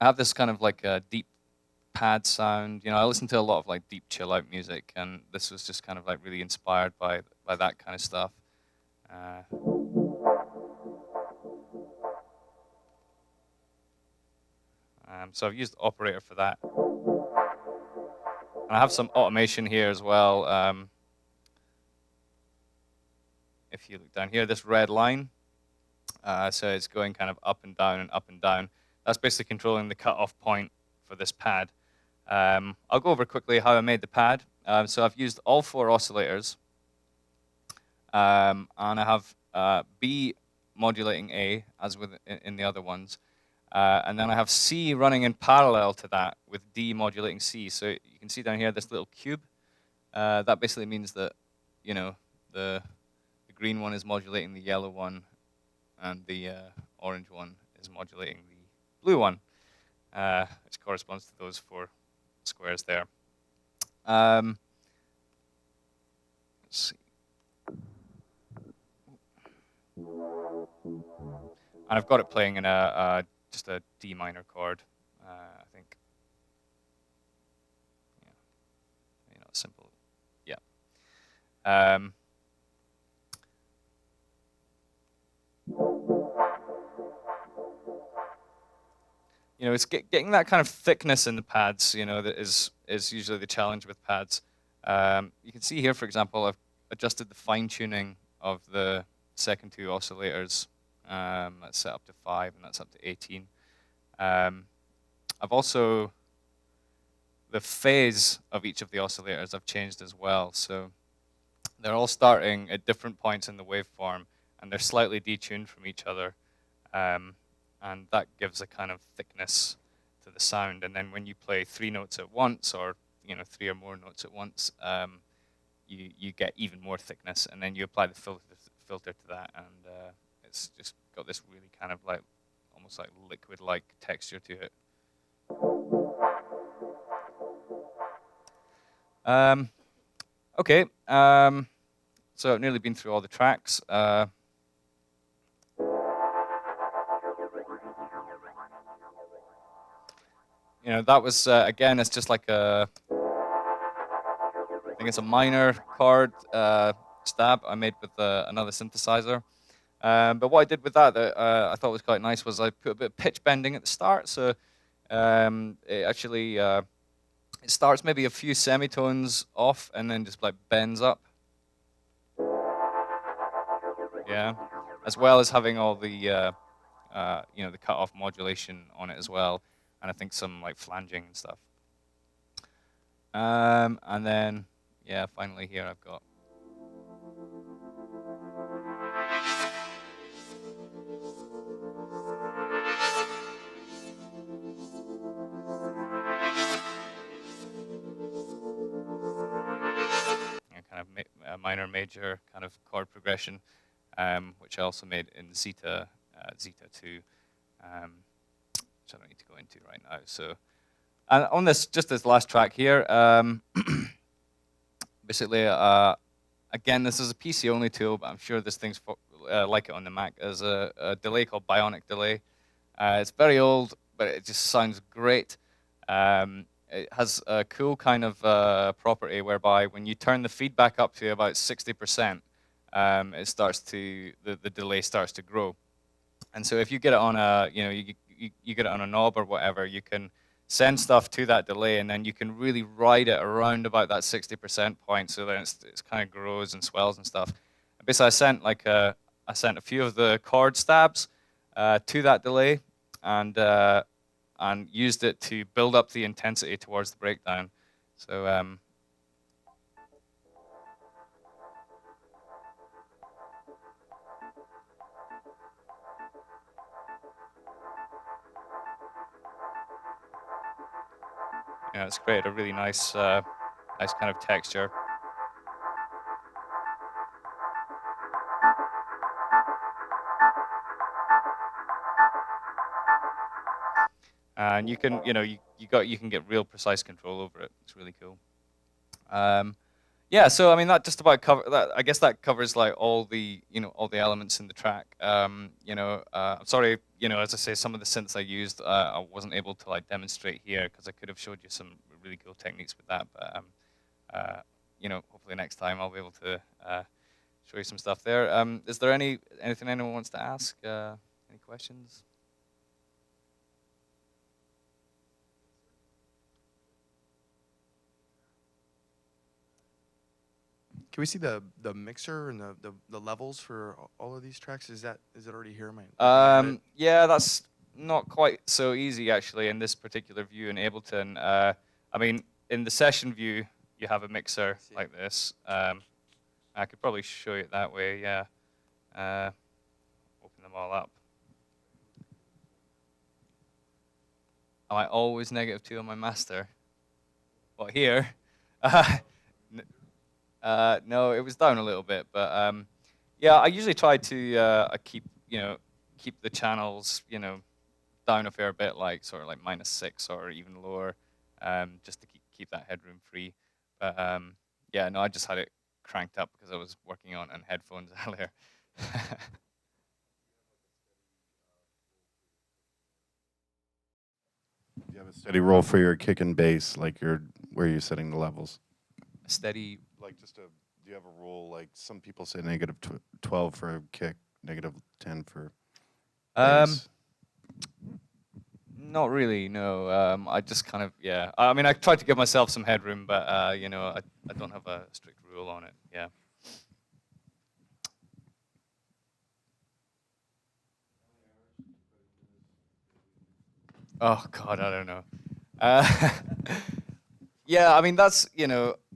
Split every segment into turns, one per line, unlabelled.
I have this kind of like a deep pad sound. I listen to a lot of like deep chill out music, and this was just kind of like really inspired by that kind of stuff. Uh, so I've used Operator for that, and I have some automation here as well. If you look down here, this red line, so it's going kind of up and down and up and down. That's basically controlling the cutoff point for this pad. I'll go over quickly how I made the pad. So I've used all four oscillators, and I have B modulating A as with in the other ones, and then I have C running in parallel to that with D modulating C. So you can see down here this little cube. That basically means that the the green one is modulating the yellow one, and the orange one is modulating the blue one, which corresponds to those four squares there. Um, let's see. And I've got it playing in a just a D minor chord, I think. Yeah, simple. Yeah. Um, it's getting that kind of thickness in the pads. That is usually the challenge with pads. You can see here, for example, I've adjusted the fine tuning of the second two oscillators. That's set up to 5, and that's up to 18. Um, I've also the phase of each of the oscillators I've changed as well. So they're all starting at different points in the waveform, and they're slightly detuned from each other, um, and that gives a kind of thickness to the sound. And then when you play 3 notes at once, or 3 or more notes at once, you get even more thickness, and then you apply the filter to that, and it's just got this really kind of like almost like liquid-like texture to it. Um, okay, so I've nearly been through all the tracks. That was again, it's just like I think it's a minor chord stab I made with another synthesizer. But what I did with that I thought was quite nice was I put a bit of pitch bending at the start, so it actually it starts maybe a few semitones off and then just like bends up. Yeah, as well as having all the the cut-off modulation on it as well, and I think some like flanging and stuff. And then yeah, finally here I've got kind of a minor major kind of chord progression, which I also made in Zeta 2, which I don't need to go into right now. So, and on this last track here, basically, again, this is a PC only tool, but I'm sure this thing's like it on the Mac. There's a delay called Bionic Delay. It's very old, but it just sounds great. It has a cool kind of property whereby when you turn the feedback up to about 60%, it starts to the delay starts to grow. And so if you get it on a you get it on a knob or whatever, you can send stuff to that delay, and then you can really ride it around about that 60% point, so then it's kind of grows and swells and stuff. And basically, I sent a few of the chord stabs to that delay, and used it to build up the intensity towards the breakdown. So it's created a really nice nice kind of texture. And you can you can get real precise control over it. It's really cool. Um, Yeah, so I mean that just about cover that. I guess that covers like all the all the elements in the track. I'm sorry, as I say, some of the synths I used, I wasn't able to like demonstrate here because I could have showed you some really cool techniques with that. But hopefully next time I'll be able to show you some stuff there. Is there anything anyone wants to ask? Any questions?
Can we see the mixer and the levels for all of these tracks? Is it already here? Am I looking at it?
Yeah, that's not quite so easy actually in this particular view in Ableton. I mean, in the session view, you have a mixer
I see.
like this. I could probably show you it that way. Yeah. Uh, Open them all up. Am I always -2 on my master? Well, here. Uh, no, it was down a little bit, but yeah, I usually try to keep keep the channels down a fair bit, like sort of like -6 or even lower, just to keep that headroom free. But yeah, no, I just had it cranked up because I was working on headphones earlier.
Do you have a steady roll for your kick and bass, like where you're setting the levels?
A steady.
Like do you have a roll? Like some people say negative 12 for a kick, negative 10 for
Um,
bass.
Not really, no. I just kind of, yeah. I mean, I tried to give myself some headroom, but I don't have a strict rule on it. Yeah. Oh God, I don't know. Uh, yeah, I mean that's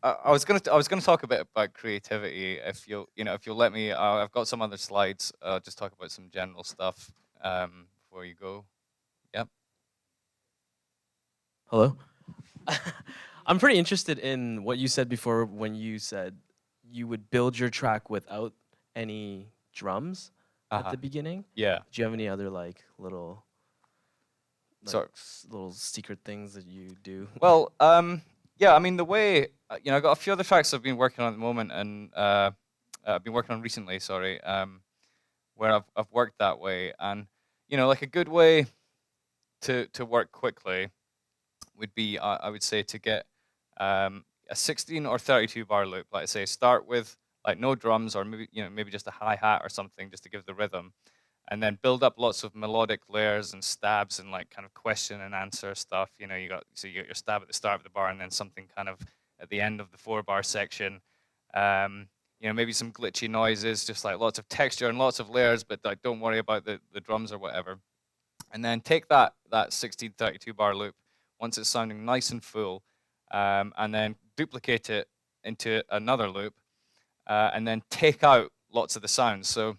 I was gonna talk a bit about creativity if you'll let me. I've got some other slides. Just talk about some general stuff before you go. Yep.
Hello? I'm pretty interested in what you said before when you said you would build your track without any drums at
Uh-huh.
the beginning.
Yeah.
Do you have any other like
So
little secret things that you do?
well, yeah. I mean the way I've got a few other tracks I've been working on at the moment, and I've been working on recently. Sorry. Where I've worked that way, and like a good way to work quickly would be I would say to get a 16 or 32 bar loop. Like I say, start with like no drums or maybe just a hi hat or something just to give the rhythm, and then build up lots of melodic layers and stabs and like kind of question and answer stuff. You got your stab at the start of the bar and then something kind of at the end of the 4 bar section. Maybe some glitchy noises, just like lots of texture and lots of layers, but like don't worry about the drums or whatever. And then take that 1632 bar loop once it's sounding nice and full, and then duplicate it into another loop, and then take out lots of the sounds. So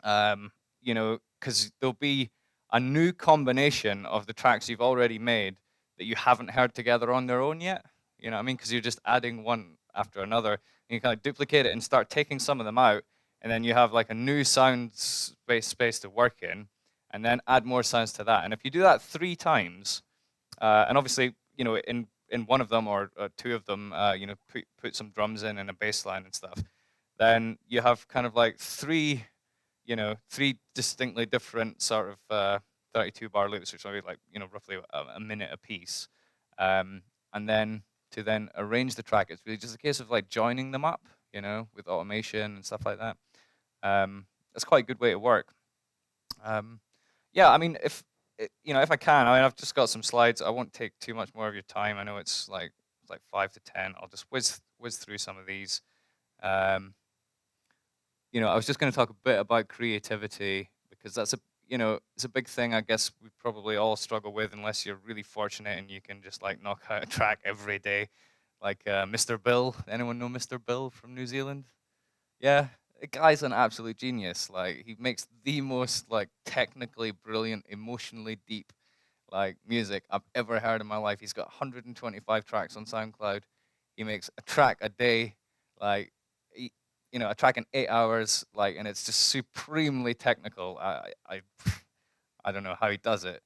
because there'll be a new combination of the tracks you've already made that you haven't heard together on their own yet. You know what I mean? Because you're just adding one after another. And you kind of duplicate it and start taking some of them out, and then you have like a new sound space to work in, and then add more sounds to that. And if you do that 3 times, and obviously, in one of them or two of them, put some drums in and a bass line and stuff, then you have kind of like three distinctly different sort of 32 bar loops, which are like roughly a minute a piece, and then to then arrange the track, it's really just a case of like joining them up, with automation and stuff like that. That's quite a good way to work. Yeah, I mean, if I can, I mean, I've just got some slides. I won't take too much more of your time. I know it's like 5 to 10. I'll just whiz through some of these. Um, I was just going to talk a bit about creativity because that's it's a big thing. I guess we probably all struggle with unless you're really fortunate and you can just like knock out a track every day, like Mr. Bill. Anyone know Mr. Bill from New Zealand? Yeah, the guy's an absolute genius. Like he makes the most like technically brilliant, emotionally deep like music I've ever heard in my life. He's got 125 tracks on SoundCloud. He makes a track a day, like he, a track in 8 hours, like, and it's just supremely technical. I don't know how he does it.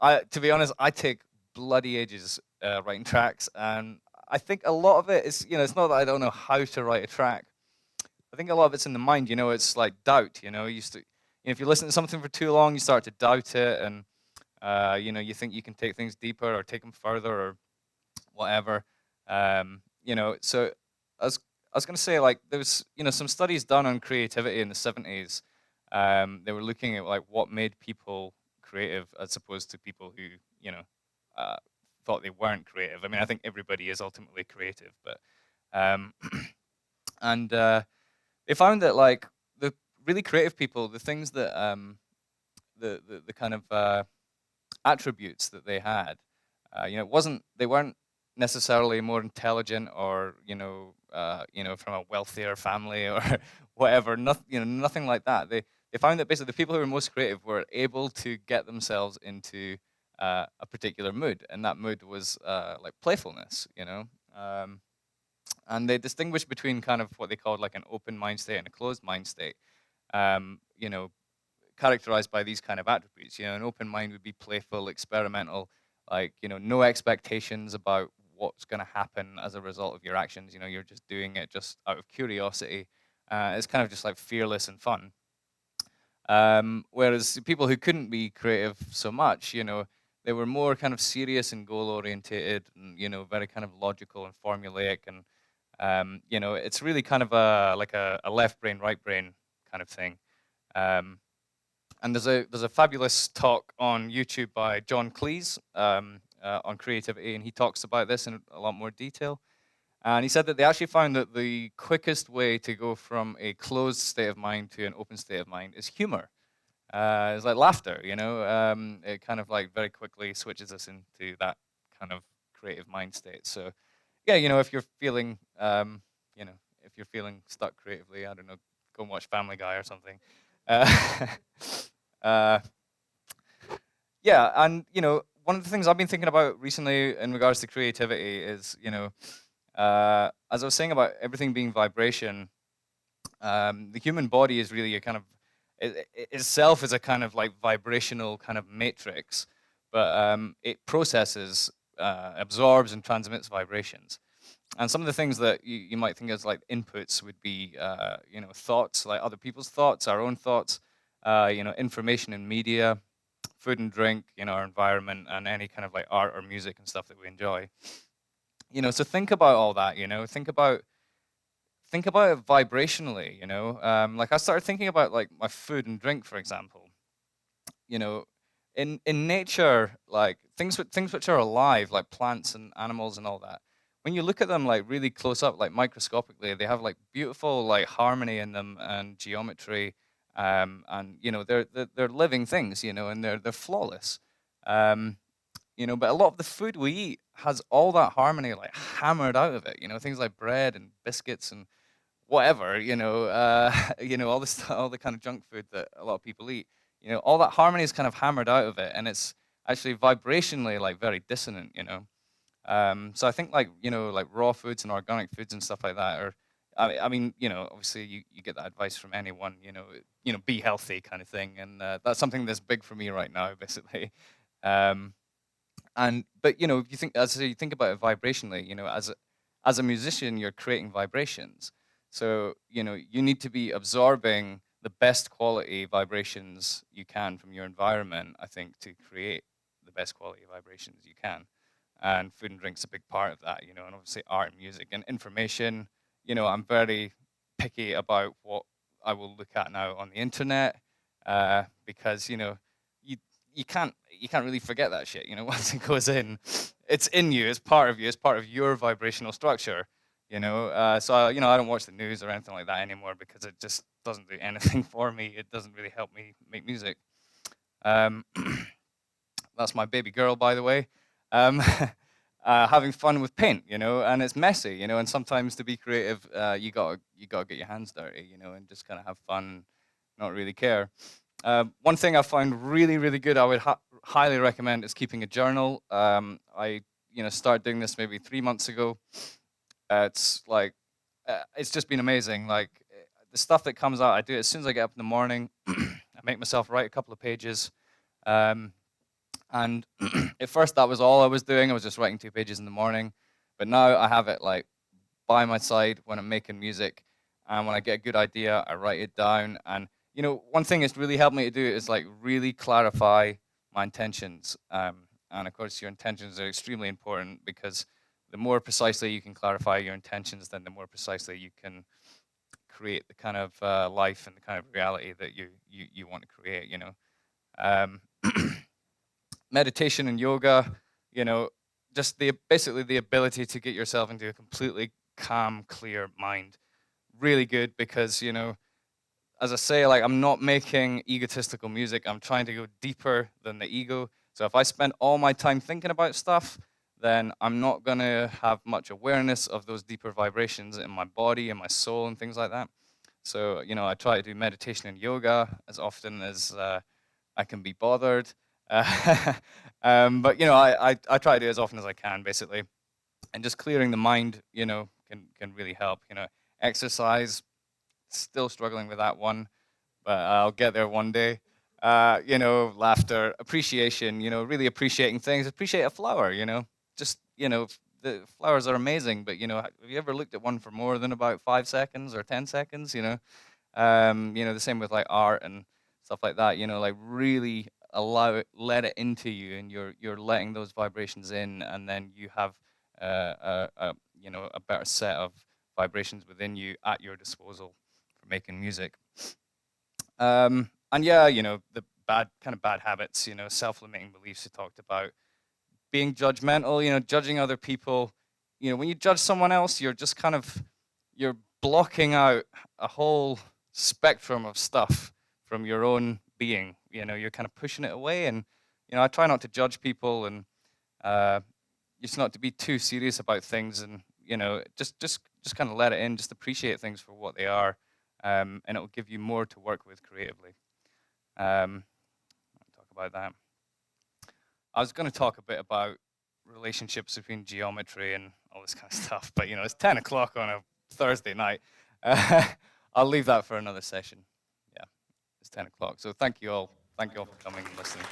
To be honest, I take bloody ages writing tracks, and I think a lot of it is, it's not that I don't know how to write a track. I think a lot of it's in the mind. It's like doubt. If you listen to something for too long, you start to doubt it, and you think you can take things deeper or take them further or whatever. So I was going to say, like, there was some studies done on creativity in the 70s. They were looking at like what made people creative as opposed to people who uh, thought they weren't creative. I mean, I think everybody is ultimately creative, but um, and they found that like the really creative people, the things that the kind of attributes that they had, they weren't necessarily more intelligent or from a wealthier family or whatever. Nothing like that. They found that basically the people who were most creative were able to get themselves into a particular mood, and that mood was like playfulness. And they distinguished between kind of what they called like an open mind state and a closed mind state. Um, you know, Characterized by these kind of attributes. An open mind would be playful, experimental, like, no expectations about what's going to happen as a result of your actions. You're just doing it just out of curiosity. It's kind of just like fearless and fun. Whereas people who couldn't be creative so much, they were more kind of serious and goal orientated and, very kind of logical and formulaic. And, it's really kind of like a left brain, right brain kind of thing. And there's a fabulous talk on YouTube by John Cleese on creativity, and he talks about this in a lot more detail. And he said that they actually found that the quickest way to go from a closed state of mind to an open state of mind is humor. It's like laughter, it kind of like very quickly switches us into that kind of creative mind state. So, yeah, if you're feeling, if you're feeling stuck creatively, I don't know, go and watch Family Guy or something. Uh, yeah, and one of the things I've been thinking about recently in regards to creativity is, as I was saying about everything being vibration, the human body is really a kind of itself is a kind of like vibrational kind of matrix, but it processes, absorbs, and transmits vibrations. And some of the things that you might think as like inputs would be, thoughts, like other people's thoughts, our own thoughts, information and media, food and drink, our environment, and any kind of like art or music and stuff that we enjoy. So think about all that. Think about it vibrationally. Like I started thinking about like my food and drink, for example. In nature, like things which are alive, like plants and animals and all that, when you look at them like really close up, like microscopically, they have like beautiful like harmony in them and geometry, and they're living things, and they're flawless. Um, but a lot of the food we eat has all that harmony like hammered out of it. Things like bread and biscuits and whatever. All the kind of junk food that a lot of people eat. All that harmony is kind of hammered out of it, and it's actually vibrationally like very dissonant. So I think like like raw foods and organic foods and stuff like that are. I mean, obviously you get that advice from anyone, be healthy kind of thing, and that's something that's big for me right now, basically. Um, but if you think about it vibrationally, as a musician, you're creating vibrations. So you need to be absorbing the best quality vibrations you can from your environment, I think, to create the best quality vibrations you can. And food and drink's a big part of that, and obviously art and music and information. I'm very picky about what I will look at now on the internet, because you can't really forget that shit. Once it goes in, it's in you. It's part of you. It's part of your vibrational structure. So I don't watch the news or anything like that anymore because it just doesn't do anything for me. It doesn't really help me make music. Um, that's my baby girl, by the way. Having fun with paint, and it's messy, and sometimes to be creative, you gotta get your hands dirty, and just kind of have fun, not really care. One thing I found really, really good, I would highly recommend, is keeping a journal. I started doing this maybe 3 months ago. It's like it's just been amazing. Like the stuff that comes out, I do it as soon as I get up in the morning. I make myself write a couple of pages. And at first, that was all I was doing. I was just writing 2 pages in the morning. But now I have it like by my side when I'm making music, and when I get a good idea, I write it down. And one thing that's really helped me to do is like really clarify my intentions. And of course, your intentions are extremely important, because the more precisely you can clarify your intentions, then the more precisely you can create the kind of life and the kind of reality that you want to create. Um, meditation and yoga, just basically the ability to get yourself into a completely calm, clear mind. Really good, because as I say, like, I'm not making egotistical music. I'm trying to go deeper than the ego. So if I spend all my time thinking about stuff, then I'm not gonna have much awareness of those deeper vibrations in my body and my soul and things like that. So I try to do meditation and yoga as often as I can be bothered. But I try to do it as often as I can, basically, and just clearing the mind, can really help. Exercise, still struggling with that one, but I'll get there one day. Laughter, appreciation, really appreciating things. Appreciate a flower, just, the flowers are amazing, but, have you ever looked at one for more than about 5 seconds or 10 seconds, the same with like art and stuff like that, like really let it into you, and you're letting those vibrations in, and then you have a better set of vibrations within you at your disposal for making music. And yeah, the bad habits, self-limiting beliefs you talked about, being judgmental, judging other people. When you judge someone else, you're blocking out a whole spectrum of stuff from your own being. You're kind of pushing it away, and I try not to judge people, and just not to be too serious about things, and just kind of let it in, just appreciate things for what they are, and it will give you more to work with creatively. I'll talk about that. I was going to talk a bit about relationships between geometry and all this kind of stuff, but it's 10 o'clock on a Thursday night. I'll leave that for another session. Yeah, it's 10 o'clock. So thank you all. Thank you all for coming and listening.